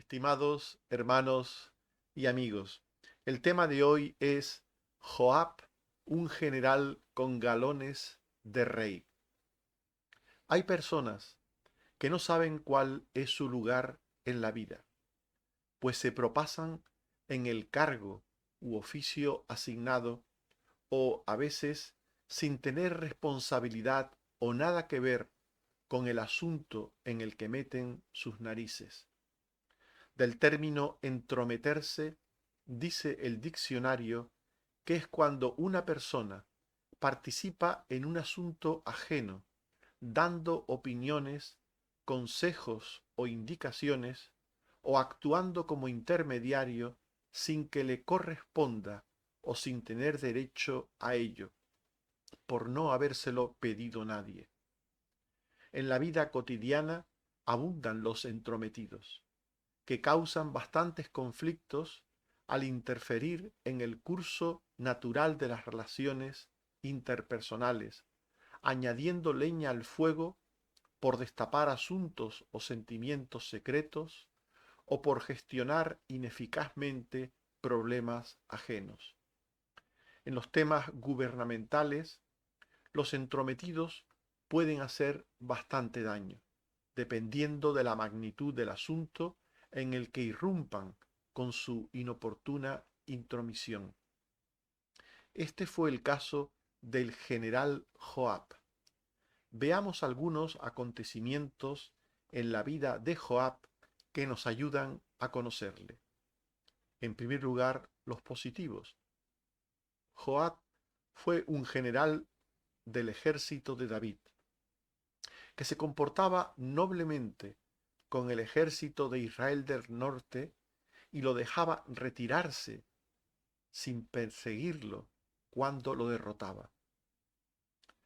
Estimados hermanos y amigos, el tema de hoy es Joab, un general con galones de rey. Hay personas que no saben cuál es su lugar en la vida, pues se propasan en el cargo u oficio asignado o a veces sin tener responsabilidad o nada que ver con el asunto en el que meten sus narices. Del término entrometerse, dice el diccionario que es cuando una persona participa en un asunto ajeno, dando opiniones, consejos o indicaciones, o actuando como intermediario sin que le corresponda o sin tener derecho a ello, por no habérselo pedido nadie. En la vida cotidiana abundan los entrometidos, que causan bastantes conflictos al interferir en el curso natural de las relaciones interpersonales, añadiendo leña al fuego por destapar asuntos o sentimientos secretos o por gestionar ineficazmente problemas ajenos. En los temas gubernamentales, los entrometidos pueden hacer bastante daño, dependiendo de la magnitud del asunto en el que irrumpan con su inoportuna intromisión. Este fue el caso del general Joab. Veamos algunos acontecimientos en la vida de Joab que nos ayudan a conocerle. En primer lugar, los positivos. Joab fue un general del ejército de David, que se comportaba noblemente con el ejército de Israel del norte y lo dejaba retirarse sin perseguirlo cuando lo derrotaba.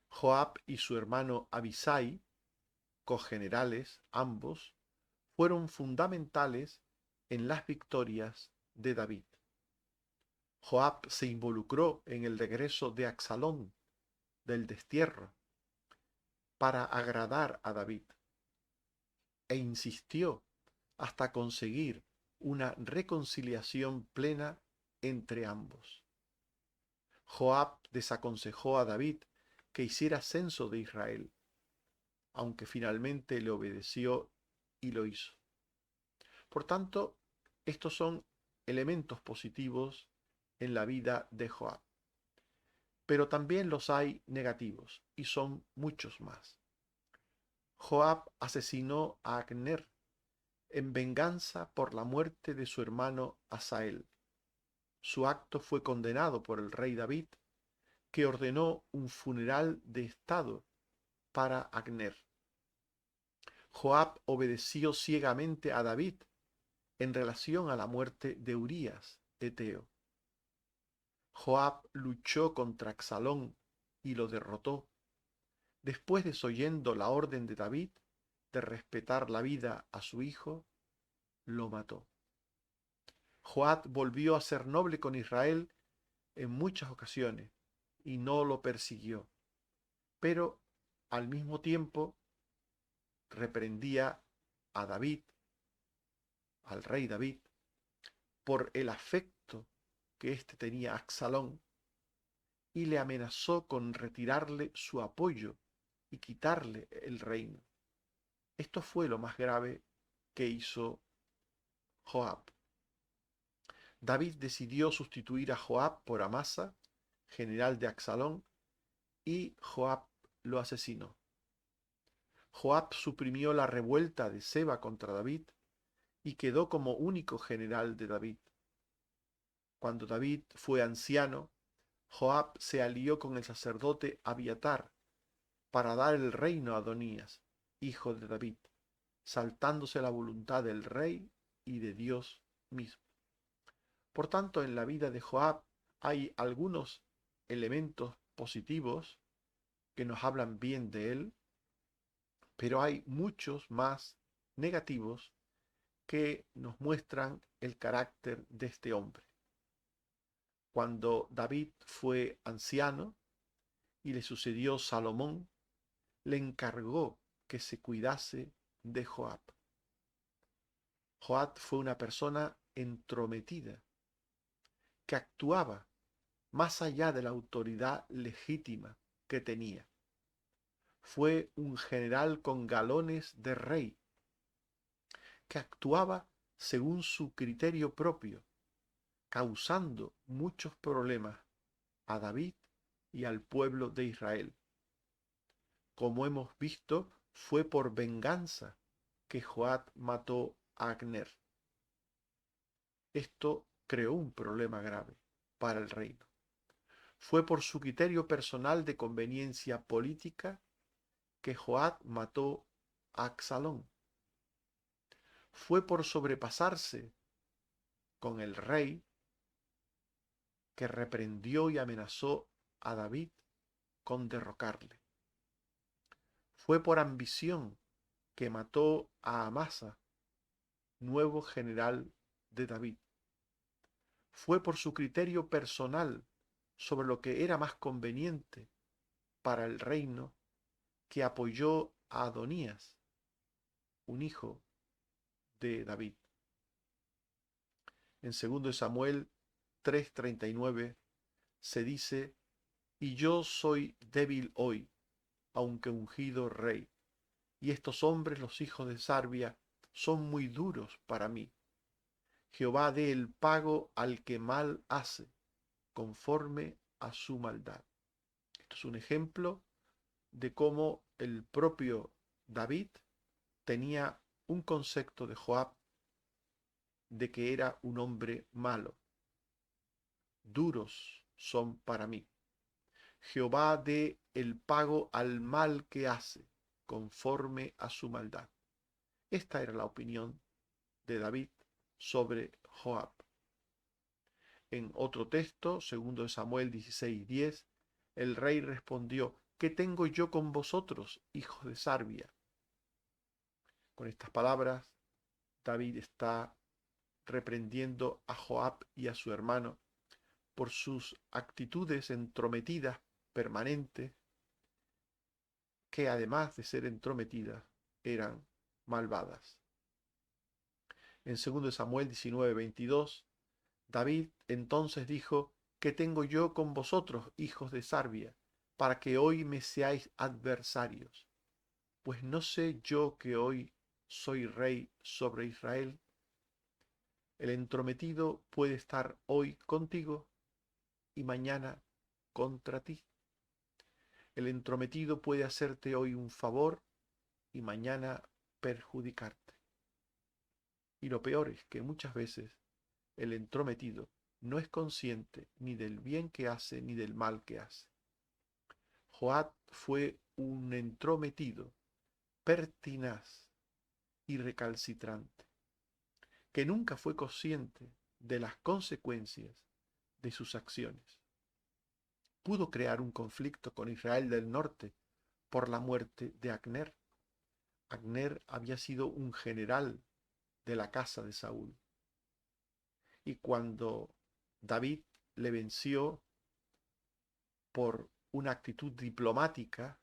Joab y su hermano Abisai, cogenerales ambos, fueron fundamentales en las victorias de David. Joab se involucró en el regreso de Absalón del destierro para agradar a David e insistió hasta conseguir una reconciliación plena entre ambos. Joab desaconsejó a David que hiciera censo de Israel, aunque finalmente le obedeció y lo hizo. Por tanto, estos son elementos positivos en la vida de Joab. Pero también los hay negativos, y son muchos más. Joab asesinó a Agner en venganza por la muerte de su hermano Asael. Su acto fue condenado por el rey David, que ordenó un funeral de estado para Agner. Joab obedeció ciegamente a David en relación a la muerte de Urías, eteo. Joab luchó contra Absalón y lo derrotó, después desoyendo la orden de David de respetar la vida a su hijo, lo mató. Joab volvió a ser noble con Israel en muchas ocasiones y no lo persiguió, pero al mismo tiempo reprendía a David, al rey David, por el afecto que éste tenía a Absalón y le amenazó con retirarle su apoyo y quitarle el reino. Esto fue lo más grave que hizo Joab. David decidió sustituir a Joab por Amasa, general de Absalón, y Joab lo asesinó. Joab suprimió la revuelta de Seba contra David y quedó como único general de David. Cuando David fue anciano, Joab se alió con el sacerdote Abiatar para dar el reino a Adonías, hijo de David, saltándose la voluntad del rey y de Dios mismo. Por tanto, en la vida de Joab hay algunos elementos positivos que nos hablan bien de él, pero hay muchos más negativos que nos muestran el carácter de este hombre. Cuando David fue anciano y le sucedió Salomón, le encargó que se cuidase de Joab. Joab fue una persona entrometida, que actuaba más allá de la autoridad legítima que tenía. Fue un general con galones de rey, que actuaba según su criterio propio, causando muchos problemas a David y al pueblo de Israel. Como hemos visto, fue por venganza que Joab mató a Agner. Esto creó un problema grave para el reino. Fue por su criterio personal de conveniencia política que Joab mató a Absalón. Fue por sobrepasarse con el rey que reprendió y amenazó a David con derrocarle. Fue por ambición que mató a Amasa, nuevo general de David. Fue por su criterio personal sobre lo que era más conveniente para el reino que apoyó a Adonías, un hijo de David. En 2 Samuel 3:39 se dice: y yo soy débil hoy, aunque ungido rey, y estos hombres, los hijos de Sarbia, son muy duros para mí. Jehová dé el pago al que mal hace, conforme a su maldad. Esto es un ejemplo de cómo el propio David tenía un concepto de Joab de que era un hombre malo. Duros son para mí. Jehová dé el pago al mal que hace, conforme a su maldad. Esta era la opinión de David sobre Joab. En otro texto, 2 Samuel 16:10, el rey respondió: ¿qué tengo yo con vosotros, hijos de Sarbia? Con estas palabras, David está reprendiendo a Joab y a su hermano por sus actitudes entrometidas permanentes, que además de ser entrometidas, eran malvadas. En 2 Samuel 19:22, David entonces dijo: ¿qué tengo yo con vosotros, hijos de Sarbia, para que hoy me seáis adversarios? Pues no sé yo que hoy soy rey sobre Israel. El entrometido puede estar hoy contigo y mañana contra ti. El entrometido puede hacerte hoy un favor y mañana perjudicarte. Y lo peor es que muchas veces el entrometido no es consciente ni del bien que hace ni del mal que hace. Joab fue un entrometido, pertinaz y recalcitrante, que nunca fue consciente de las consecuencias de sus acciones. Pudo crear un conflicto con Israel del norte por la muerte de Agner. Agner había sido un general de la casa de Saúl. Y cuando David le venció por una actitud diplomática,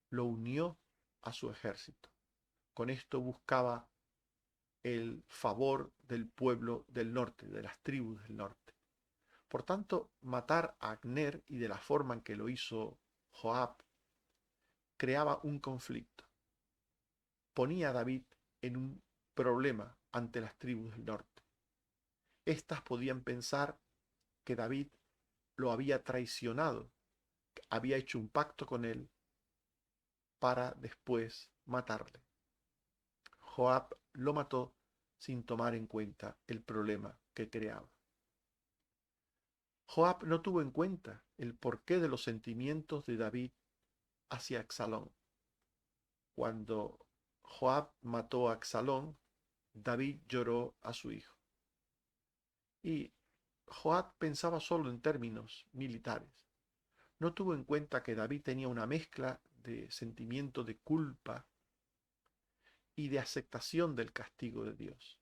lo unió a su ejército. Con esto buscaba el favor del pueblo del norte, de las tribus del norte. Por tanto, matar a Agner, y de la forma en que lo hizo Joab, creaba un conflicto. Ponía a David en un problema ante las tribus del norte. Estas podían pensar que David lo había traicionado, que había hecho un pacto con él para después matarle. Joab lo mató sin tomar en cuenta el problema que creaba. Joab no tuvo en cuenta el porqué de los sentimientos de David hacia Absalón. Cuando Joab mató a Absalón, David lloró a su hijo. Y Joab pensaba solo en términos militares. No tuvo en cuenta que David tenía una mezcla de sentimiento de culpa y de aceptación del castigo de Dios.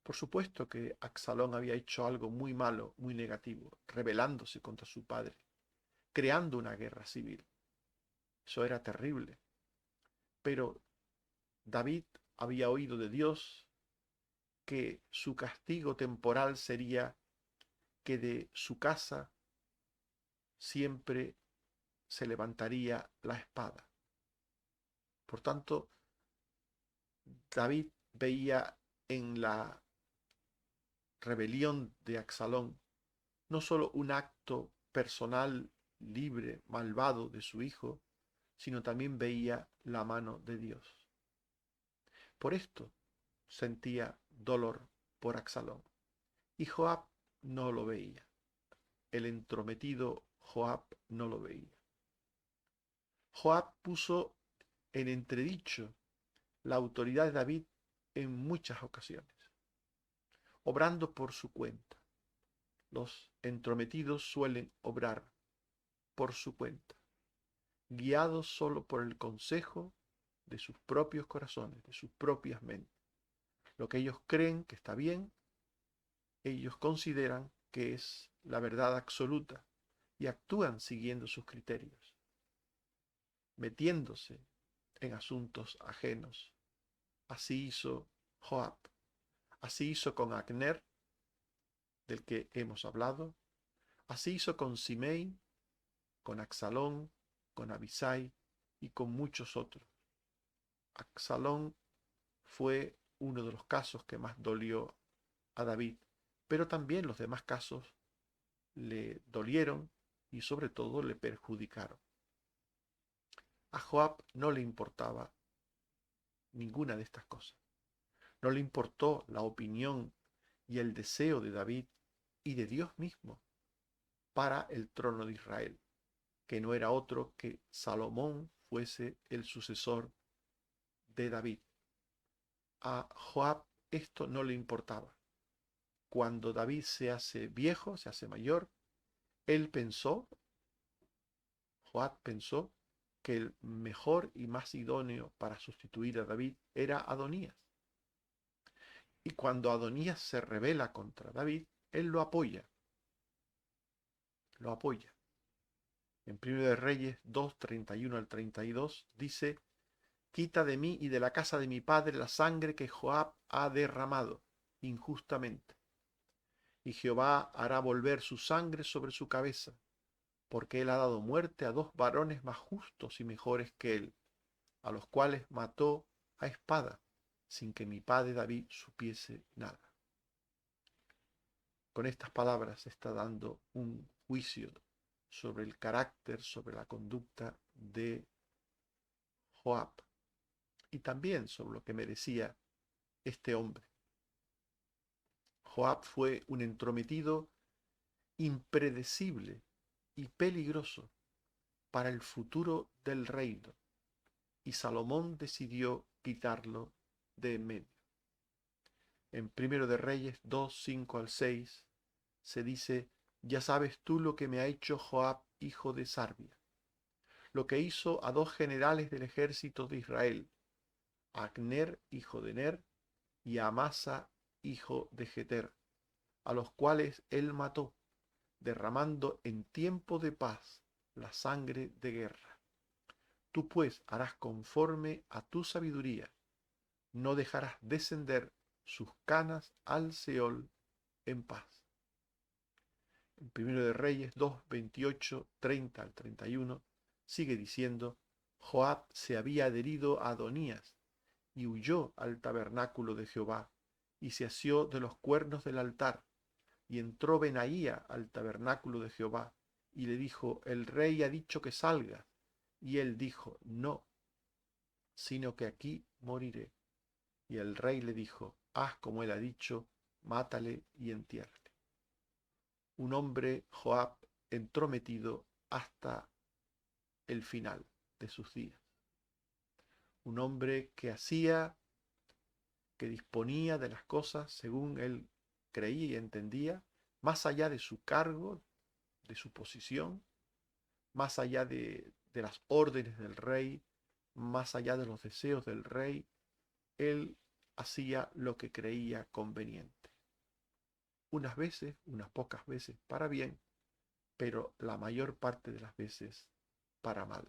Por supuesto que Absalón había hecho algo muy malo, muy negativo, rebelándose contra su padre, creando una guerra civil. Eso era terrible. Pero David había oído de Dios que su castigo temporal sería que de su casa siempre se levantaría la espada. Por tanto, David veía en la rebelión de Absalón no solo un acto personal, libre, malvado de su hijo, sino también veía la mano de Dios. Por esto sentía dolor por Absalón. Y Joab no lo veía. El entrometido Joab no lo veía. Joab puso en entredicho la autoridad de David en muchas ocasiones, obrando por su cuenta. Los entrometidos suelen obrar por su cuenta, guiados solo por el consejo de sus propios corazones, de sus propias mentes. Lo que ellos creen que está bien, ellos consideran que es la verdad absoluta y actúan siguiendo sus criterios, metiéndose en asuntos ajenos. Así hizo Joab, así hizo con Abner, del que hemos hablado, así hizo con Simei, con Absalón, con Abisai y con muchos otros. Absalón fue uno de los casos que más dolió a David, pero también los demás casos le dolieron y sobre todo le perjudicaron. A Joab no le importaba ninguna de estas cosas. No le importó la opinión y el deseo de David y de Dios mismo para el trono de Israel, que no era otro que Salomón fuese el sucesor de David. A Joab esto no le importaba. Cuando David se hace viejo, se hace mayor, Joab pensó que el mejor y más idóneo para sustituir a David era Adonías. Y cuando Adonías se rebela contra David, él lo apoya. Lo apoya. En 1 de Reyes 2, 31 al 32 dice: quita de mí y de la casa de mi padre la sangre que Joab ha derramado injustamente. Y Jehová hará volver su sangre sobre su cabeza, porque él ha dado muerte a dos varones más justos y mejores que él, a los cuales mató a espada, sin que mi padre David supiese nada. Con estas palabras está dando un juicio sobre el carácter, sobre la conducta de Joab y también sobre lo que merecía este hombre. Joab fue un entrometido impredecible y peligroso para el futuro del reino, y Salomón decidió quitarlo de en medio. En 1 de Reyes 2, 5 al 6 se dice: ya sabes tú lo que me ha hecho Joab, hijo de Sarbia, lo que hizo a dos generales del ejército de Israel, a Abner, hijo de Ner, y a Amasa, hijo de Jeter, a los cuales él mató, derramando en tiempo de paz la sangre de guerra. Tú pues harás conforme a tu sabiduría, no dejarás descender sus canas al Seol en paz. En 1 de Reyes 2, 28, 30 al 31 sigue diciendo: Joab se había adherido a Adonías y huyó al tabernáculo de Jehová y se asió de los cuernos del altar, y entró Benaía al tabernáculo de Jehová y le dijo: el rey ha dicho que salga. Y él dijo: no, sino que aquí moriré. Y el rey le dijo: haz como él ha dicho, mátale y entiérrale. Un hombre, Joab, entrometido hasta el final de sus días. Un hombre que hacía, que disponía de las cosas según él creía y entendía, más allá de su cargo, de su posición, más allá de las órdenes del rey, más allá de los deseos del rey. Él hacía lo que creía conveniente. Unas veces, unas pocas veces para bien, pero la mayor parte de las veces para mal.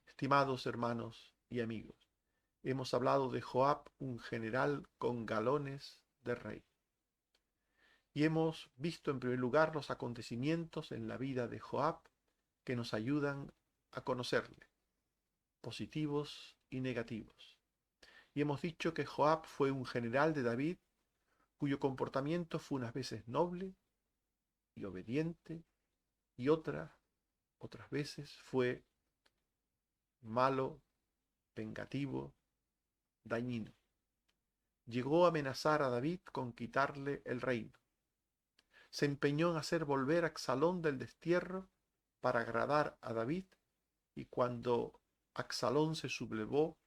Estimados hermanos y amigos, Hemos hablado de Joab, un general con galones de rey. Y hemos visto en primer lugar los acontecimientos en la vida de Joab que nos ayudan a conocerle, positivos y negativos. Y hemos dicho que Joab fue un general de David cuyo comportamiento fue unas veces noble y obediente y otras veces fue malo, vengativo, dañino. Llegó a amenazar a David con quitarle el reino. Se empeñó en hacer volver a Absalón del destierro para agradar a David, y cuando Absalón se sublevó,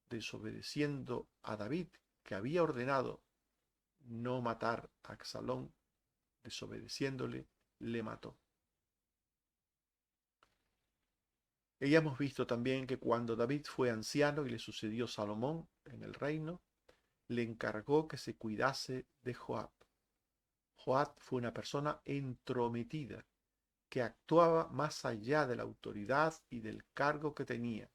desobedeciendo a David, que había ordenado no matar a Absalón, desobedeciéndole, le mató. Y hemos visto también que cuando David fue anciano y le sucedió Salomón en el reino, le encargó que se cuidase de Joab. Joab fue una persona entrometida, que actuaba más allá de la autoridad y del cargo que tenía.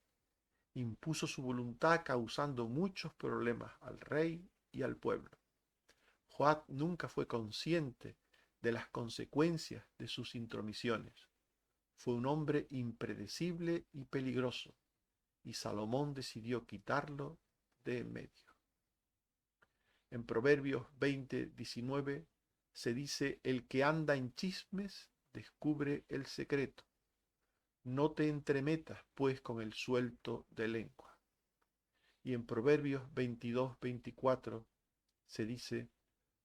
Impuso su voluntad causando muchos problemas al rey y al pueblo. Joab nunca fue consciente de las consecuencias de sus intromisiones. Fue un hombre impredecible y peligroso, y Salomón decidió quitarlo de en medio. En Proverbios 20:19 se dice: el que anda en chismes descubre el secreto. No te entremetas, pues, con el suelto de lengua. Y en Proverbios 22:24 se dice: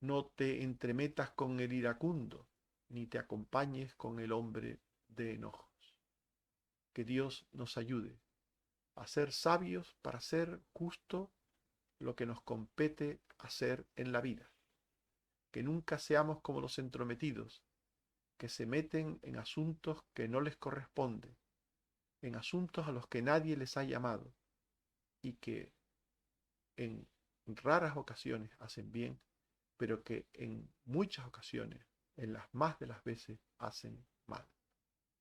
no te entremetas con el iracundo, ni te acompañes con el hombre de enojos. Que Dios nos ayude a ser sabios para hacer justo lo que nos compete hacer en la vida. Que nunca seamos como los entrometidos, que se meten en asuntos que no les corresponden, en asuntos a los que nadie les ha llamado, y que en raras ocasiones hacen bien, pero que en muchas ocasiones, en las más de las veces, hacen mal.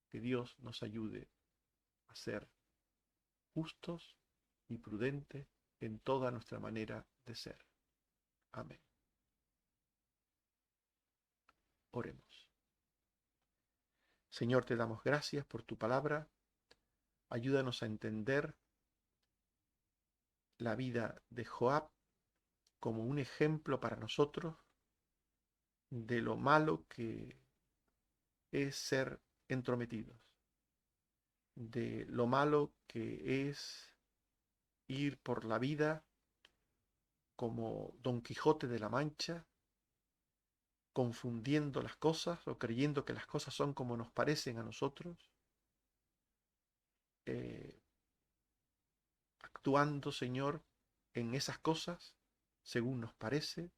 Que Dios nos ayude a ser justos y prudentes en toda nuestra manera de ser. Amén. Oremos. Señor, te damos gracias por tu palabra. Ayúdanos a entender la vida de Joab como un ejemplo para nosotros de lo malo que es ser entrometidos, de lo malo que es ir por la vida como Don Quijote de la Mancha, confundiendo las cosas o creyendo que las cosas son como nos parecen a nosotros, eh, actuando, Señor, en esas cosas según nos parece,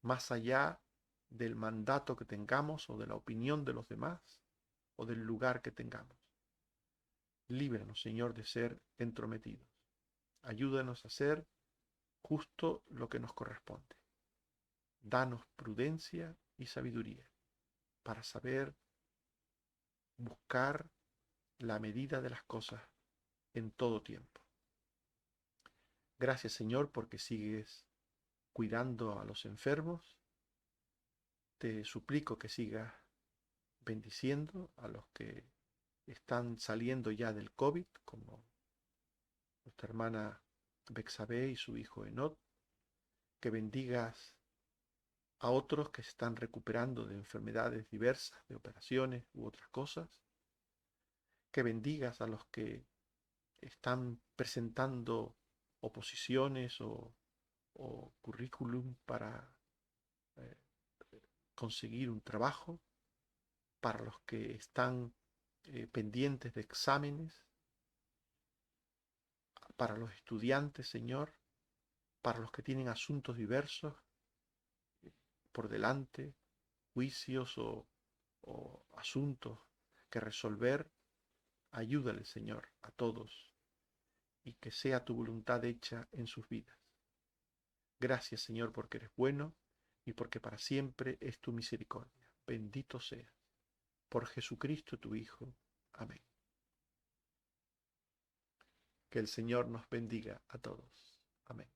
más allá del mandato que tengamos o de la opinión de los demás o del lugar que tengamos. Líbranos, Señor, de ser entrometidos. Ayúdanos a hacer justo lo que nos corresponde. Danos prudencia y sabiduría para saber buscar la medida de las cosas en todo tiempo. Gracias, Señor, porque sigues cuidando a los enfermos. Te suplico que sigas bendiciendo a los que están saliendo ya del COVID, como nuestra hermana Bexabé y su hijo Enot. Que bendigas a otros que se están recuperando de enfermedades diversas, de operaciones u otras cosas. Que bendigas a los que están presentando oposiciones o currículum para eh, conseguir un trabajo, para los que están pendientes de exámenes, para los estudiantes, Señor, para los que tienen asuntos diversos por delante, juicios o asuntos que resolver. Ayúdale, Señor, a todos, y que sea tu voluntad hecha en sus vidas. Gracias, Señor, porque eres bueno y porque para siempre es tu misericordia. Bendito seas. Por Jesucristo tu Hijo. Amén. Que el Señor nos bendiga a todos. Amén.